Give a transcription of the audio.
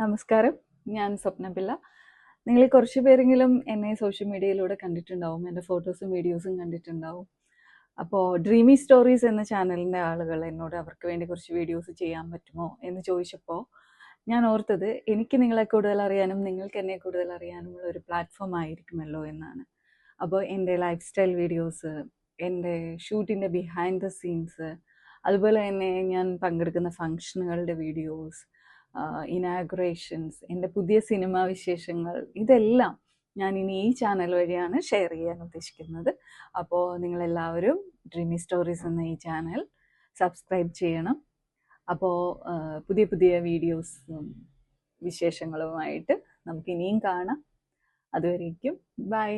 നമസ്കാരം. ഞാൻ സ്വപ്നപിള്ള. നിങ്ങളിൽ കുറച്ച് പേരെങ്കിലും എന്നെ സോഷ്യൽ മീഡിയയിലൂടെ കണ്ടിട്ടുണ്ടാവും. എൻ്റെ ഫോട്ടോസും വീഡിയോസും കണ്ടിട്ടുണ്ടാവും. അപ്പോൾ ഡ്രീമി സ്റ്റോറീസ് എന്ന ചാനലിൻ്റെ ആളുകൾ എന്നോട് അവർക്ക് വേണ്ടി കുറച്ച് വീഡിയോസ് ചെയ്യാൻ പറ്റുമോ എന്ന് ചോദിച്ചപ്പോൾ ഞാൻ ഓർത്തത് എനിക്ക് നിങ്ങളെ കൂടുതൽ അറിയാനും നിങ്ങൾക്ക് എന്നെ കൂടുതൽ അറിയാനുമുള്ള ഒരു പ്ലാറ്റ്ഫോം ആയിരിക്കുമല്ലോ എന്നാണ്. അപ്പോൾ എൻ്റെ ലൈഫ് സ്റ്റൈൽ വീഡിയോസ്, എൻ്റെ ഷൂട്ടിൻ്റെ ബിഹൈൻഡ് ദ സീൻസ്, അതുപോലെ തന്നെ ഞാൻ പങ്കെടുക്കുന്ന ഫങ്ഷനുകളുടെ വീഡിയോസ്, ഇനാഗുറേഷൻസ്, എൻ്റെ പുതിയ സിനിമാ വിശേഷങ്ങൾ, ഇതെല്ലാം ഞാൻ ഇനി ഈ ചാനൽ വഴിയാണ് ഷെയർ ചെയ്യാൻ ഉദ്ദേശിക്കുന്നത്. അപ്പോൾ നിങ്ങളെല്ലാവരും ഡ്രീമി സ്റ്റോറീസ് എന്ന ഈ ചാനൽ സബ്സ്ക്രൈബ് ചെയ്യണം. അപ്പോൾ പുതിയ പുതിയ വീഡിയോസും വിശേഷങ്ങളുമായിട്ട് നമുക്ക് ഇനിയും കാണാം. അതുവരേക്കും ബൈ.